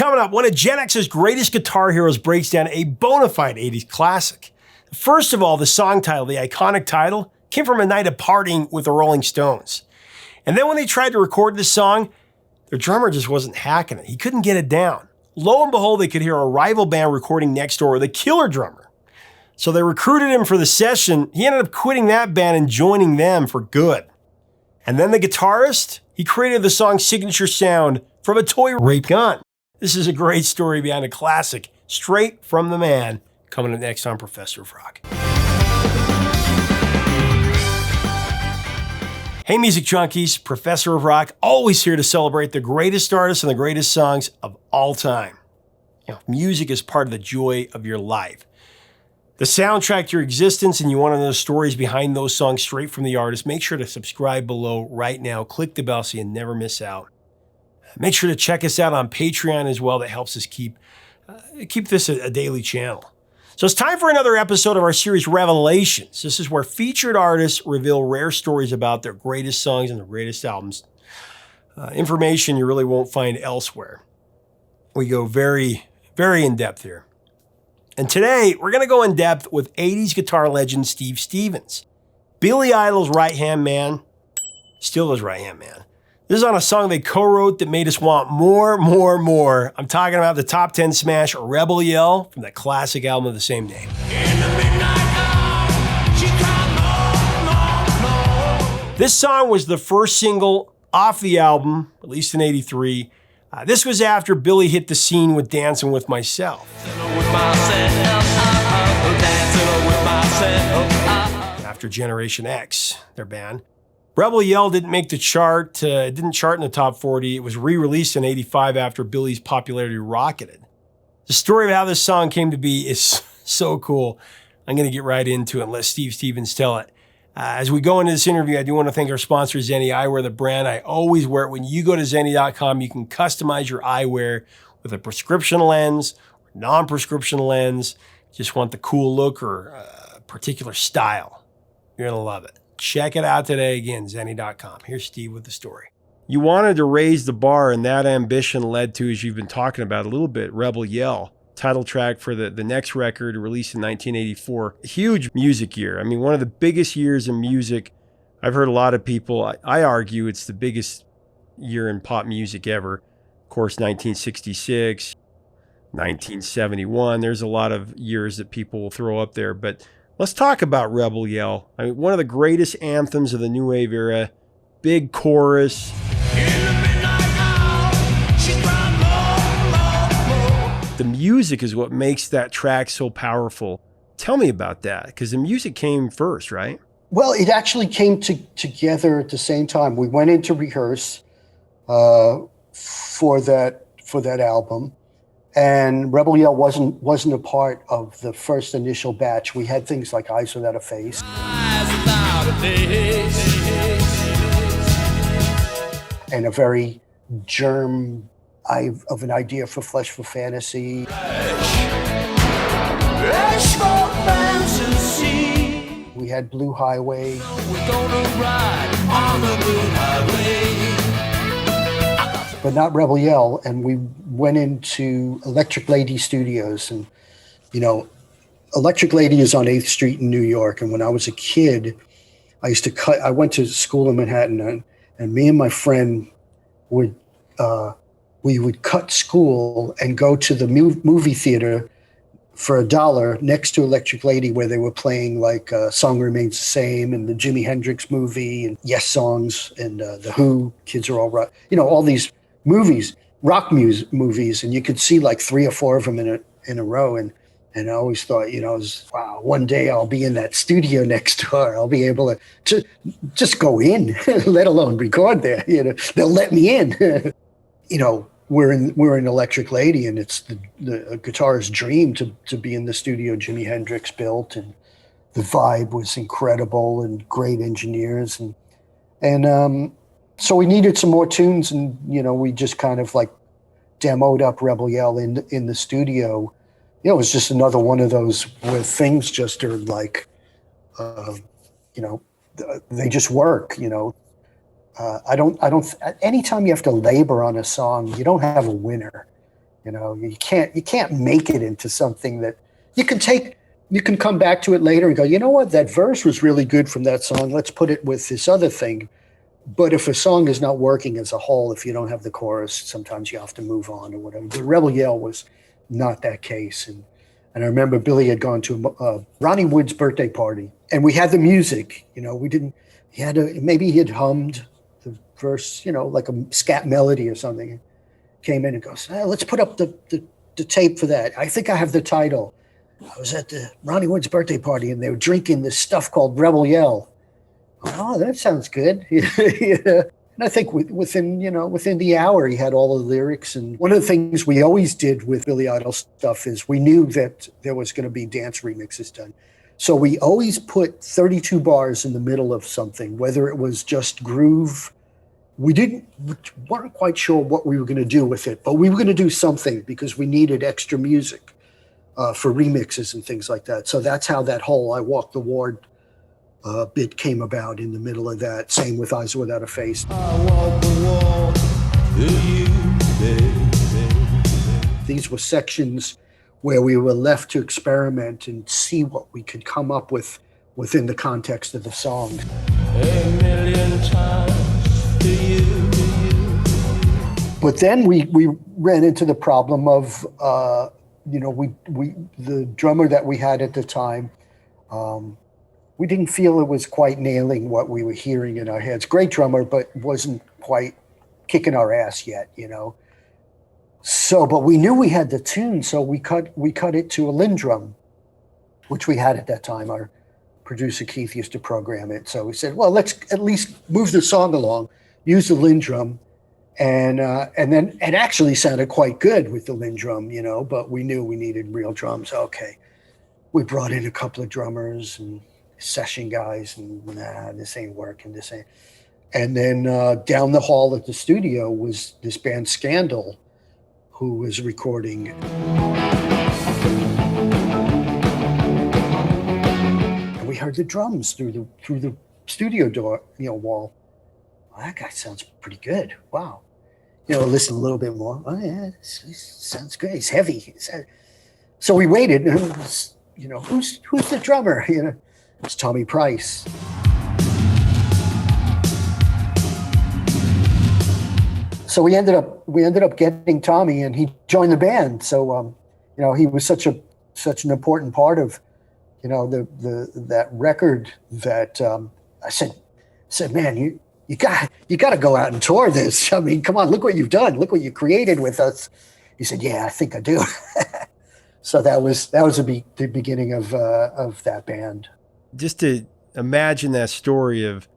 Coming up, one of Gen X's greatest guitar heroes breaks down a bona fide 80s classic. First of all, the song title, the iconic title, came from a night of partying with the Rolling Stones. And then when they tried to record this song, their drummer just wasn't hacking it. He couldn't get it down. Lo and behold, they could hear a rival band recording next door with a killer drummer. So they recruited him for the session. He ended up quitting that band and joining them for good. And then the guitarist, he created the song's signature sound from a toy rape gun. This is a great story behind a classic, straight from the man, coming up next on Professor of Rock. Hey music junkies, Professor of Rock, always here to celebrate the greatest artists and the greatest songs of all time. Music is part of the joy of your life. The soundtrack to your existence, and you want to know the stories behind those songs straight from the artist, make sure to subscribe below right now. Click the bell so you never miss out. Make sure to check us out on Patreon as well. That helps us keep this a daily channel. So it's time for another episode of our series Revelations. This is where featured artists reveal rare stories about their greatest songs and their greatest albums. Information you really won't find elsewhere. We go very, very in depth here. And today we're going to go in depth with 80s guitar legend Steve Stevens. Billy Idol's right-hand man, still his right-hand man. This is on a song they co-wrote that made us want more, more, more. I'm talking about the top 10 smash Rebel Yell from that classic album of the same name. This song was the first single off the album, at least in '83. This was after Billy hit the scene with Dancing With Myself. After Generation X, their band. Rebel Yell didn't make the chart, it didn't chart in the top 40. It was re-released in '85 after Billy's popularity rocketed. The story of how this song came to be is so cool. I'm going to get right into it and let Steve Stevens tell it. As we go into this interview, I do want to thank our sponsor, Zenni Eyewear, the brand. I always wear it. When you go to Zenni.com, you can customize your eyewear with a prescription lens or non-prescription lens. Just want the cool look or a particular style. You're going to love it. Check it out today. Again, Zenni.com. Here's Steve with the story. You wanted to raise the bar, and that ambition led to, as you've been talking about a little bit, Rebel Yell, title track for the next record released in 1984. A huge music year. I mean, one of the biggest years in music. I've heard a lot of people, I argue it's the biggest year in pop music ever. Of course, 1966, 1971. There's a lot of years that people will throw up there, but let's talk about Rebel Yell. I mean, one of the greatest anthems of the new wave era. Big chorus. The music is what makes that track so powerful. Tell me about that, because the music came first, right? Well, it actually came together at the same time. We went in to rehearse for that album. And Rebel Yell wasn't a part of the first initial batch. We had things like Eyes Without a Face. And a very germ of an idea for Flesh for Fantasy. We had Blue Highway. We're gonna ride on the Blue Highway. But not Rebel Yell, and we went into Electric Lady Studios, and Electric Lady is on 8th Street in New York. And when I was a kid, I went to school in Manhattan, and me and my friend would cut school and go to the movie theater for $1 next to Electric Lady, where they were playing like Song Remains the Same and the Jimi Hendrix movie and Yes songs and The Who, Kids Are All Right, all these movies, rock movies, and you could see like 3 or 4 of them in a row. And I always thought, wow, one day I'll be in that studio next door. I'll be able to just go in, let alone record there. They'll let me in. We're in Electric Lady, and it's the guitarist's dream to be in the studio Jimi Hendrix built, and the vibe was incredible and great engineers, and so we needed some more tunes, and we just kind of like demoed up Rebel Yell in the studio. It was just another one of those where things just are like, they just work. Anytime you have to labor on a song, you don't have a winner. You know, you can't make it into something that you can come back to it later and go, you know what, that verse was really good from that song. Let's put it with this other thing. But if a song is not working as a whole, if you don't have the chorus, sometimes you have to move on or whatever. But Rebel Yell was not that case. And I remember Billy had gone to Ronnie Wood's birthday party, and we had the music. You know, maybe he had hummed the verse, you know, like a scat melody or something. Came in and goes, let's put up the tape for that. I think I have the title. I was at the Ronnie Wood's birthday party, and they were drinking this stuff called Rebel Yell. Oh, that sounds good. Yeah. And I think within the hour, he had all the lyrics. And one of the things we always did with Billy Idol stuff is we knew that there was going to be dance remixes done. So we always put 32 bars in the middle of something, whether it was just groove. We weren't quite sure what we were going to do with it, but we were going to do something because we needed extra music for remixes and things like that. So that's how that whole I Walk the Ward bit came about in the middle of that. Same with Eyes Without a Face. I walk the wall to you, baby. These were sections where we were left to experiment and see what we could come up with within the context of the song. A million times to you. But then we ran into the problem of, the drummer that we had at the time, we didn't feel it was quite nailing what we were hearing in our heads. Great drummer, but wasn't quite kicking our ass yet, you know. So, but we knew we had the tune, so we cut it to a Lindrum, which we had at that time. Our producer Keith used to program it. So we said, well, let's at least move the song along, use the Lindrum, and then it actually sounded quite good with the Lindrum, you know. But we knew we needed real drums. Okay, we brought in a couple of drummers and session guys, and this ain't working, this ain't. And then down the hall at the studio was this band Scandal, who was recording. And we heard the drums through the studio door, you know, wall. Well, that guy sounds pretty good. Wow. You know, listen a little bit more. Oh yeah, this sounds great. He's heavy. So we waited, and it was, you know, who's the drummer? You know, it's Tommy Price. So we ended up getting Tommy, and he joined the band. So you know, he was such an important part of, you know, that record that I said, man, you got to go out and tour this. I mean, come on, look what you've done. Look what you created with us. He said, yeah, I think I do. So that was the beginning of that band. Just to imagine that story of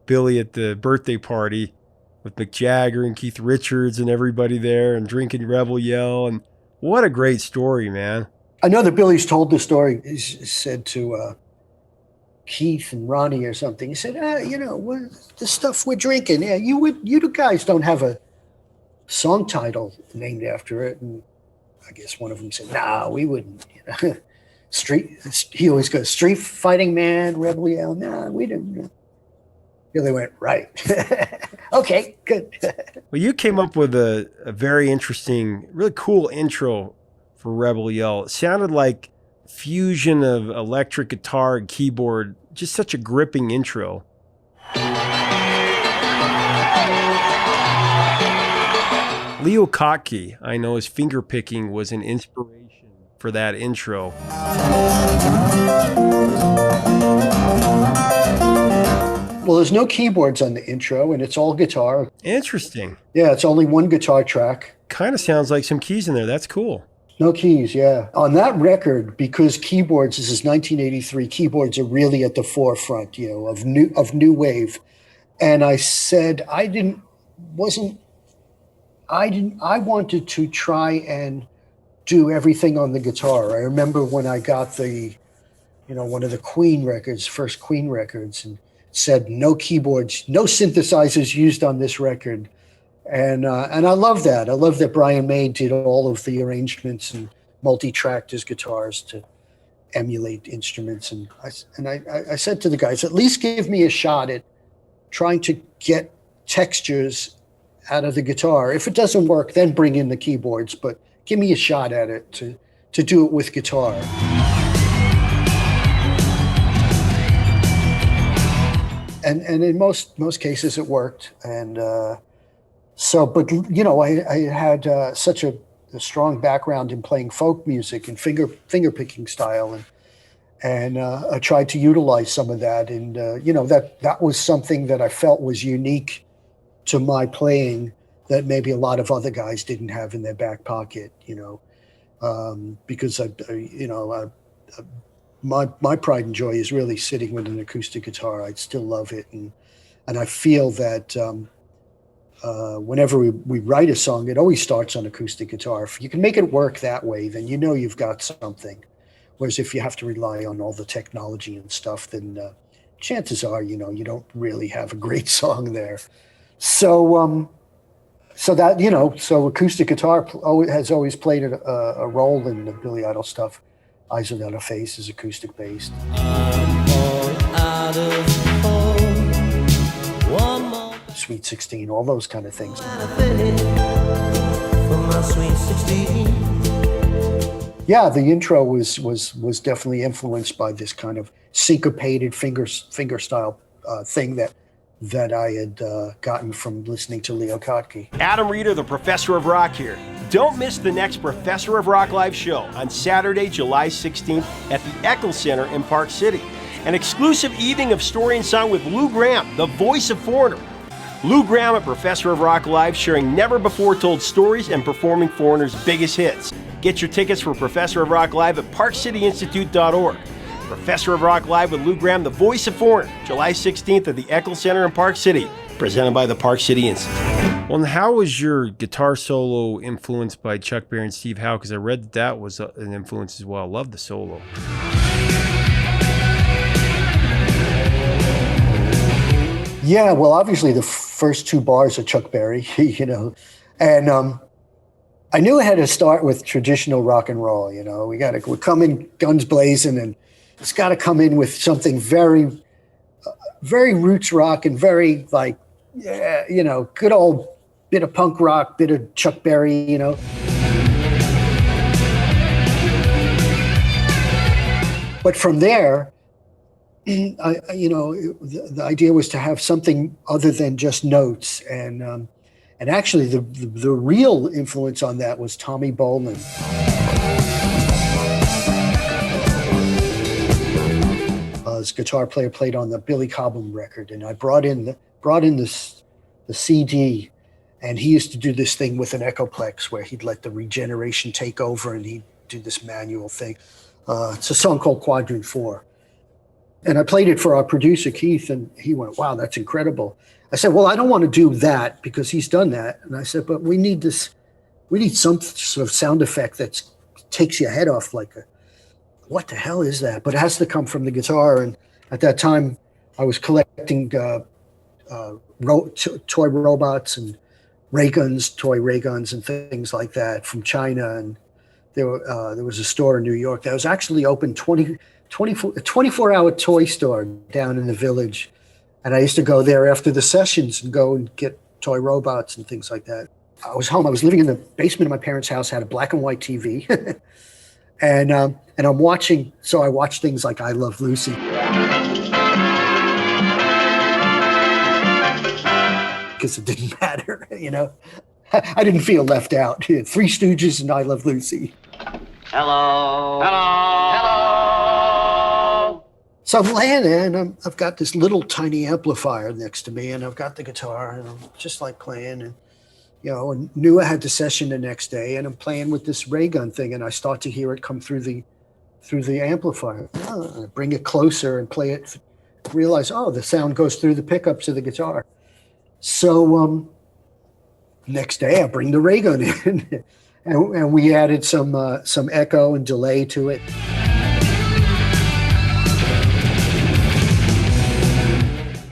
Billy at the birthday party with Mick Jagger and Keith Richards and everybody there and drinking Rebel Yell. And what a great story, man. I know that Billy's told the story. He said to Keith and Ronnie or something, he said, you know, the stuff we're drinking, yeah, you guys don't have a song title named after it. And I guess one of them said, nah, we wouldn't. You know? He always goes, Street Fighting Man, Rebel Yell. Nah, we didn't. Billy went, right. Okay, good. Well, you came up with a very interesting, really cool intro for Rebel Yell. It sounded like fusion of electric guitar and keyboard. Just such a gripping intro. Leo Kottke, I know his finger picking was an inspiration for that intro. Well, there's no keyboards on the intro, and it's all guitar. Interesting. Yeah, it's only one guitar track. Kind of sounds like some keys in there. That's cool. No keys, yeah. On that record, because keyboards, this is 1983, keyboards are really at the forefront, you know, of new wave. And I said I wanted to try and do everything on the guitar. I remember when I got one of the Queen records, first Queen records, and said no keyboards, no synthesizers used on this record. And I love that. I love that Brian May did all of the arrangements and multi-tracked his guitars to emulate instruments. And I said to the guys, at least give me a shot at trying to get textures out of the guitar. If it doesn't work, then bring in the keyboards, but give me a shot at it to do it with guitar. And in most cases it worked. And but you know, I had such a strong background in playing folk music and finger picking style, and I tried to utilize some of that. And you know, that was something that I felt was unique to my playing that maybe a lot of other guys didn't have in their back pocket. You know, because my pride and joy is really sitting with an acoustic guitar. I still love it, and I feel that whenever we write a song, it always starts on acoustic guitar. If you can make it work that way, then you know you've got something. Whereas if you have to rely on all the technology and stuff, then chances are, you know, you don't really have a great song there. So that, you know, so acoustic guitar has always played a role in the Billy Idol stuff. Eyes Without a Face is acoustic based. Sweet 16, all those kind of things. Yeah, the intro was definitely influenced by this kind of syncopated finger style thing that I had gotten from listening to Leo Kottke. Adam Reeder, the Professor of Rock here. Don't miss the next Professor of Rock live show on Saturday, July 16th at the Eccles Center in Park City. An exclusive evening of story and song with Lou Gramm, the voice of Foreigner. Lou Gramm at Professor of Rock Live, sharing never-before-told stories and performing Foreigner's biggest hits. Get your tickets for Professor of Rock Live at parkcityinstitute.org. Professor of Rock Live with Lou Gramm, the voice of Foreigner, July 16th at the Eccles Center in Park City, presented by the Park City Institute. Well, and how was your guitar solo influenced by Chuck Berry and Steve Howe? Because I read that was an influence as well. I love the solo. Yeah, well, obviously the first two bars are Chuck Berry, you know, and I knew I had to start with traditional rock and roll. You know, we come in guns blazing, and it's got to come in with something very, very roots rock and very like, you know, good old bit of punk rock, bit of Chuck Berry, you know. But from there, the idea was to have something other than just notes, and actually the real influence on that was Tommy Bolin. His guitar player played on the Billy Cobham record, and I brought in the CD, and he used to do this thing with an Echoplex where he'd let the regeneration take over, and he'd do this manual thing. It's a song called Quadrant 4. And I played it for our producer, Keith, and he went, wow, that's incredible. I said, well, I don't want to do that because he's done that. And I said, but we need some sort of sound effect that takes your head off, like, what the hell is that? But it has to come from the guitar. And at that time, I was collecting toy robots and toy ray guns and things like that from China. And there was a store in New York that was actually open 24-hour toy store down in the Village. And I used to go there after the sessions and go and get toy robots and things like that. I was home. I was living in the basement of my parents' house, had a black and white TV. and I'm watching, so I watched things like I Love Lucy. Because it didn't matter, you know. I didn't feel left out. Three Stooges and I Love Lucy. Hello. Hello. Hello. So I'm laying there, and I've got this little tiny amplifier next to me, and I've got the guitar, and I'm just like playing, and you know, and knew I had the session the next day, and I'm playing with this ray gun thing, and I start to hear it come through the amplifier. I bring it closer and play it. Realize, oh, the sound goes through the pickups of the guitar. So next day, I bring the ray gun in, and we added some echo and delay to it.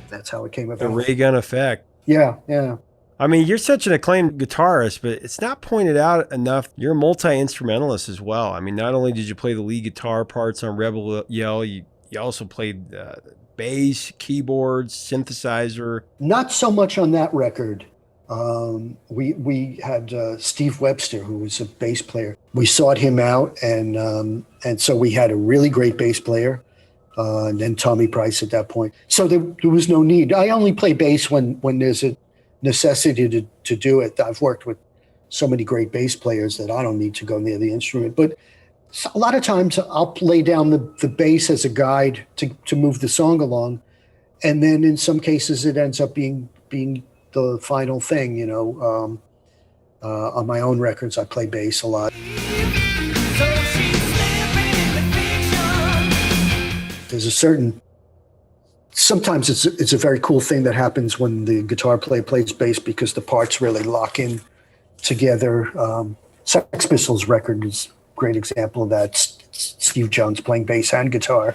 That's how it came about. The ray gun effect. Yeah, yeah. I mean, you're such an acclaimed guitarist, but it's not pointed out enough. You're a multi-instrumentalist as well. I mean, not only did you play the lead guitar parts on Rebel Yell, you also played bass, keyboards, synthesizer. Not so much on that record. We had Steve Webster, who was a bass player. We sought him out, and so we had a really great bass player, and then Tommy Price at that point. So there was no need. I only play bass when there's a necessity to do it. I've worked with so many great bass players that I don't need to go near the instrument. But a lot of times I'll lay down the bass as a guide to move the song along, and then in some cases it ends up being the final thing. On my own records, I play bass a lot. There's a certain. Sometimes it's a very cool thing that happens when the guitar player plays bass because the parts really lock in together. Sex Pistols record is a great example of that. Steve Jones playing bass and guitar.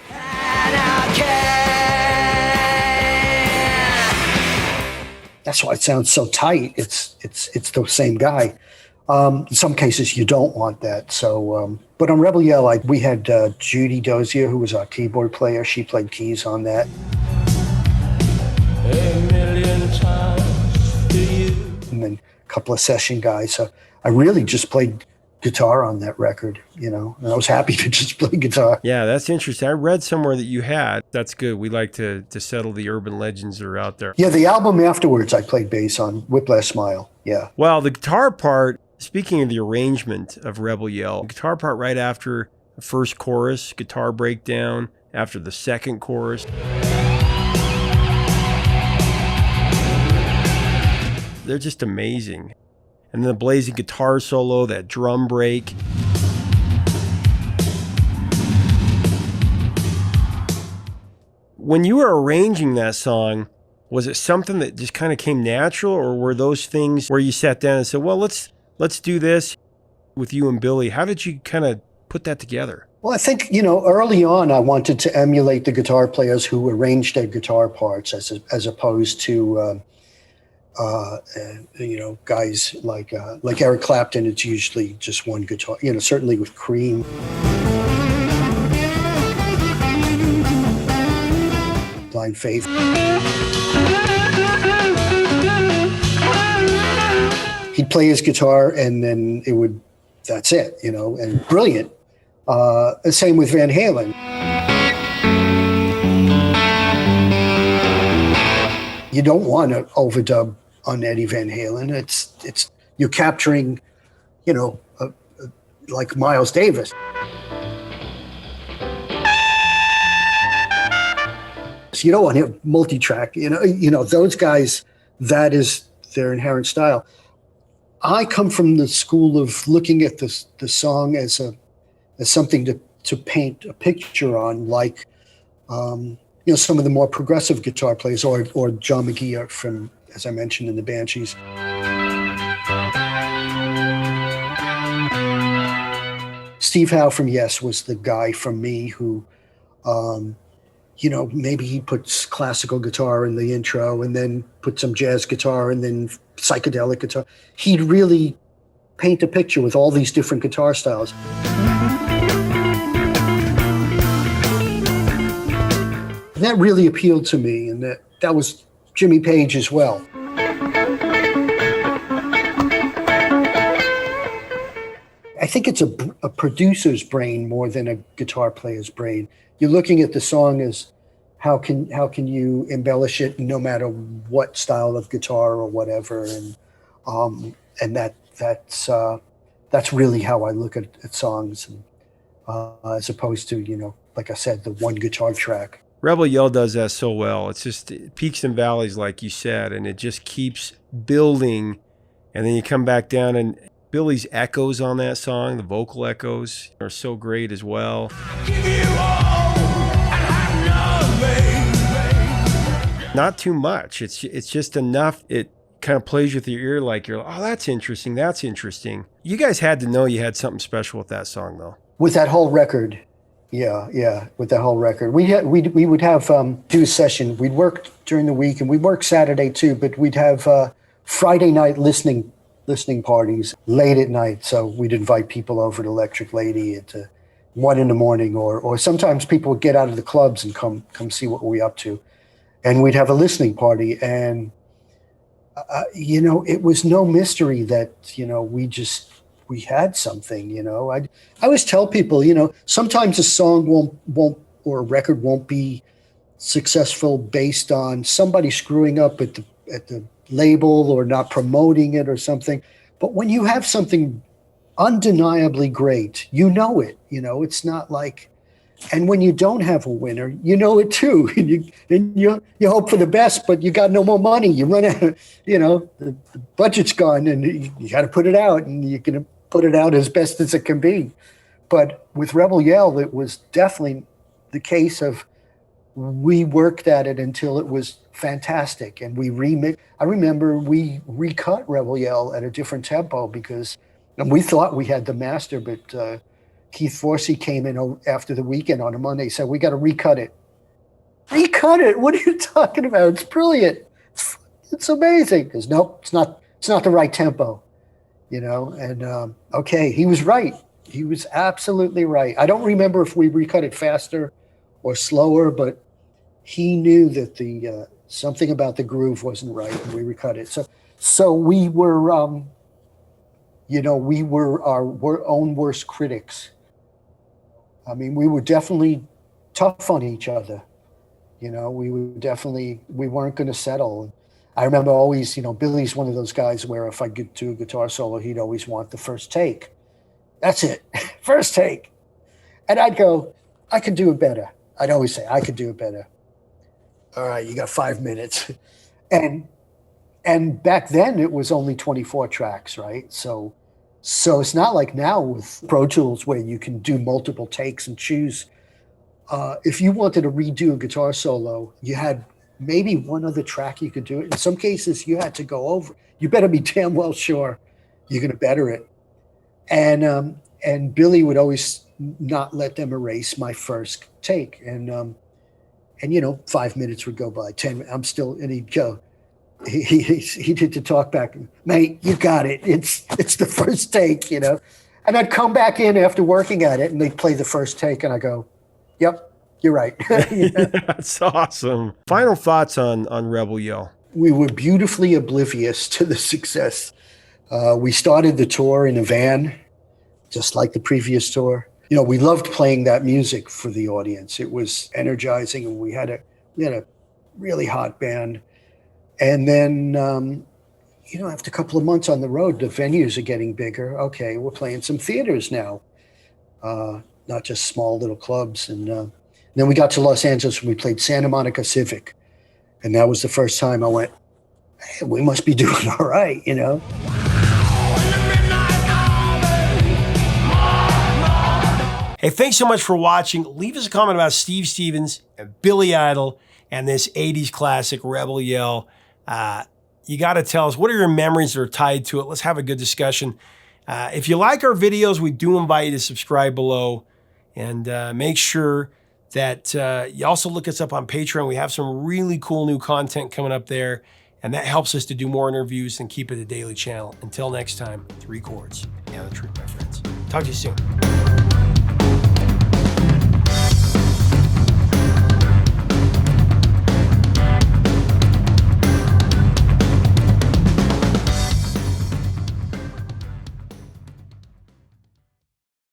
That's why it sounds so tight. It's the same guy. In some cases, you don't want that. So, but on Rebel Yell, we had Judy Dozier, who was our keyboard player. She played keys on that. And then a couple of session guys. So I really just played guitar on that record, and I was happy to just play guitar. Yeah, that's interesting. I read somewhere that you had. That's good. We like to settle the urban legends that are out there. Yeah, the album afterwards I played bass on, Whiplash Smile. Yeah. Well, the guitar part, speaking of the arrangement of Rebel Yell, the guitar part right after the first chorus, guitar breakdown, after the second chorus. They're just amazing. And then the blazing guitar solo, that drum break. When you were arranging that song, was it something that just kind of came natural, or were those things where you sat down and said, well, let's do this with you and Billy? How did you kind of put that together? Well, I think, early on I wanted to emulate the guitar players who arranged their guitar parts as opposed to guys like Eric Clapton. It's usually just one guitar, certainly with Cream. Blind Faith. He'd play his guitar and then that's it, and brilliant. Same with Van Halen. You don't want to overdub on Eddie Van Halen. It's you're capturing, like Miles Davis. So you don't want to multi-track. Those guys, that is their inherent style. I come from the school of looking at the song as something to paint a picture on, like some of the more progressive guitar players, or John McGee from, as I mentioned, in the Banshees. Steve Howe from Yes was the guy from me who, maybe he puts classical guitar in the intro and then put some jazz guitar and then psychedelic guitar. He'd really paint a picture with all these different guitar styles. And that really appealed to me, and that was Jimmy Page as well. I think it's a producer's brain more than a guitar player's brain. You're looking at the song as how can you embellish it no matter what style of guitar or whatever, and that's really how I look at songs, and, as opposed to like I said, the one guitar track. Rebel Yell does that so well. It's just peaks and valleys, like you said, and it just keeps building. And then you come back down, and Billy's echoes on that song, the vocal echoes, are so great as well. Not too much. It's just enough. It kind of plays with your ear, like you're, oh, that's interesting. That's interesting. You guys had to know you had something special with that song, though. With that whole record. Yeah, with the whole record. We would have do a session. We'd work during the week, and we'd work Saturday too, but we'd have Friday night listening parties late at night. So we'd invite people over to Electric Lady at 1 a.m, or sometimes people would get out of the clubs and come see what we're up to. And we'd have a listening party, and You know, it was no mystery that, you know, we had something, you know. I always tell people, you know, sometimes a song won't or a record won't be successful based on somebody screwing up at the label or not promoting it or something. But when you have something undeniably great, you know it, you know, it's not like, and when you don't have a winner, you know it too. And you hope for the best, but you got no more money. You run out, you know, the budget's gone, and you got to put it out, and you're going to put it out as best as it can be. But with Rebel Yell, it was definitely the case of we worked at it until it was fantastic, and we remix. I remember we recut Rebel Yell at a different tempo and we thought we had the master, but Keith Forsey came in after the weekend on a Monday, said, we got to recut it. Recut it? What are you talking about? It's brilliant. It's amazing. Because nope, it's not the right tempo, you know? And okay, he was right. He was absolutely right. I don't remember if we recut it faster or slower, but he knew that the something about the groove wasn't right, and we recut it. So we were, you know, we were our own worst critics. I mean, we were definitely tough on each other. You know, we weren't going to settle. I remember always, you know, Billy's one of those guys where if I could do a guitar solo, he'd always want the first take. That's it, first take. And I'd go, I could do it better. I'd always say, I could do it better. All right, you got 5 minutes. And back then it was only 24 tracks, right? So it's not like now with Pro Tools where you can do multiple takes and choose. If you wanted to redo a guitar solo, you had maybe one other track you could do it. In some cases, you had to go over. You better be damn well sure you're going to better it. And Billy would always not let them erase my first take. And you know, 5 minutes would go by, 10. I'm still, and he'd go. He did the talk back, mate, you got it. It's the first take, you know. And I'd come back in after working at it, and they'd play the first take, and I go, yep, you're right. You know? That's awesome. Final thoughts on Rebel Yell. We were beautifully oblivious to the success. We started the tour in a van, just like the previous tour. You know, we loved playing that music for the audience. It was energizing, and we had a really hot band. And then, you know, after a couple of months on the road, the venues are getting bigger. Okay, we're playing some theaters now, not just small little clubs. And then we got to Los Angeles and we played Santa Monica Civic. And that was the first time I went, hey, we must be doing all right, you know? Hey, thanks so much for watching. Leave us a comment about Steve Stevens and Billy Idol and this 80s classic, Rebel Yell. You got to tell us, what are your memories that are tied to it? Let's have a good discussion. If you like our videos, we do invite you to subscribe below, and make sure that you also look us up on Patreon. We have some really cool new content coming up there, and that helps us to do more interviews and keep it a daily channel. Until next time, 3 chords and the truth, my friends. Talk to you soon.